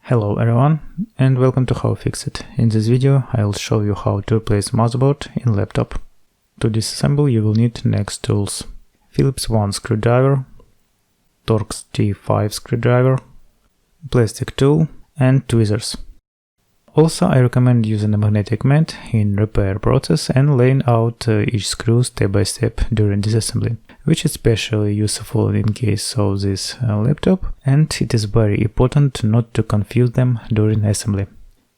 Hello everyone and welcome to How Fix It. In this video I'll show you how to replace motherboard in laptop. To disassemble you will need next tools: Phillips 1 screwdriver, Torx T5 screwdriver, plastic tool and tweezers. Also I recommend using a magnetic mat in repair process and laying out each screw step by step during disassembly, which is especially useful in case of this laptop, and it is very important not to confuse them during assembly.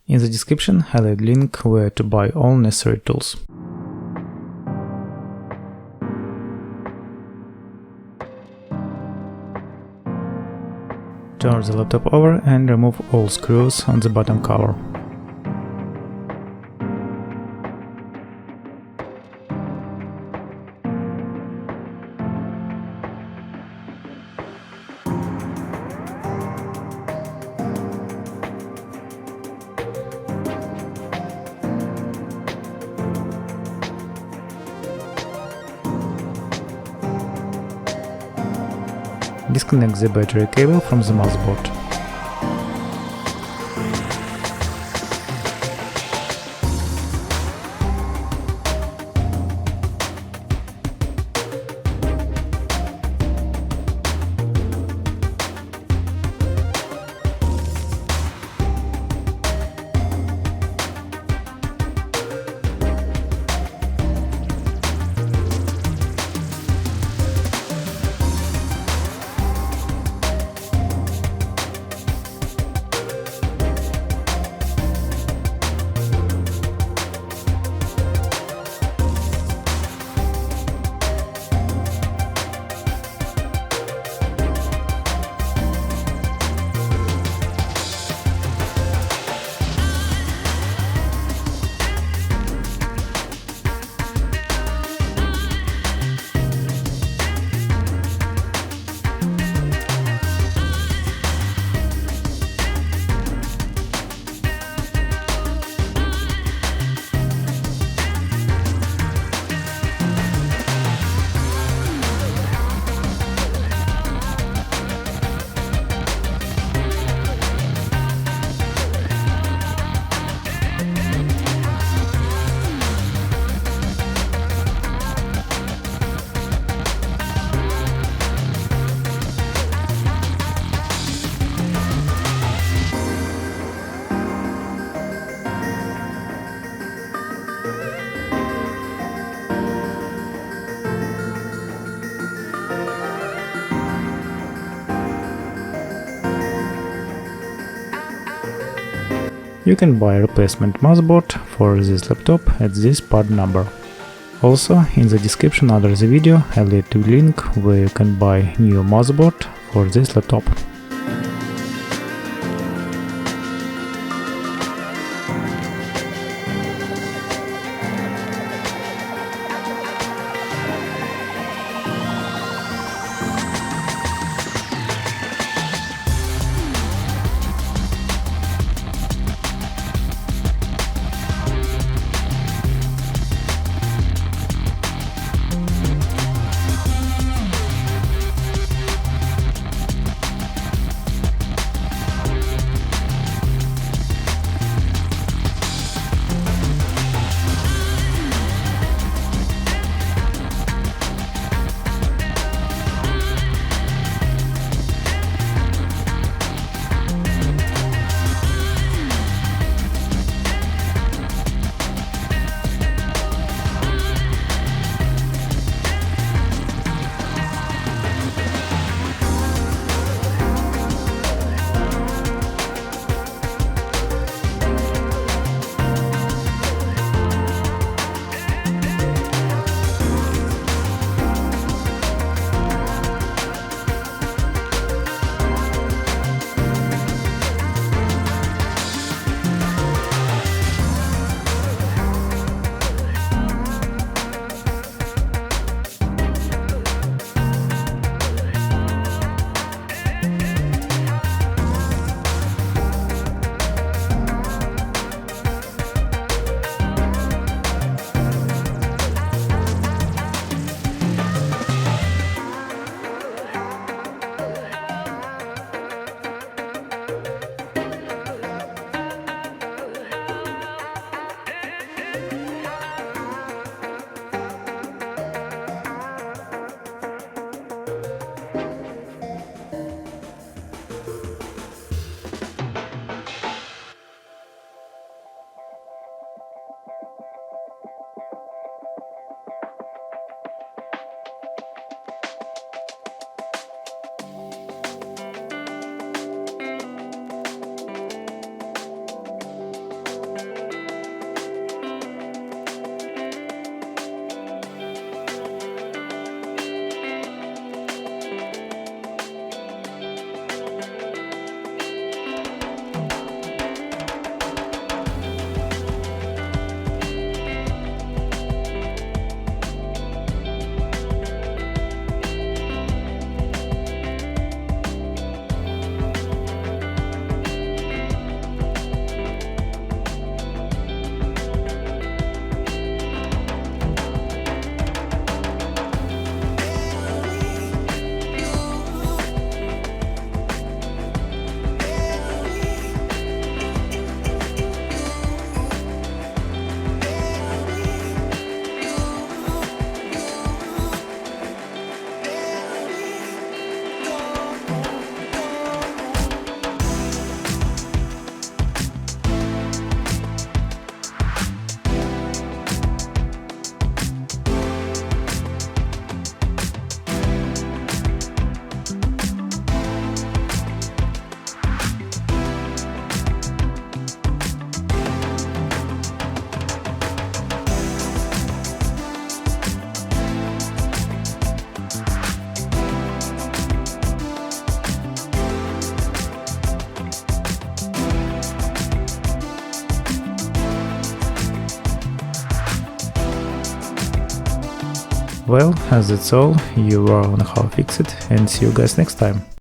In the description I'll add link where to buy all necessary tools. Turn the laptop over and remove all screws on the bottom cover. Disconnect the battery cable from the motherboard. You can buy a replacement motherboard for this laptop at this part number. Also, in the description under the video I'll leave a link where you can buy new motherboard for this laptop. Well, that's all. You are on How Fix It, and see you guys next time.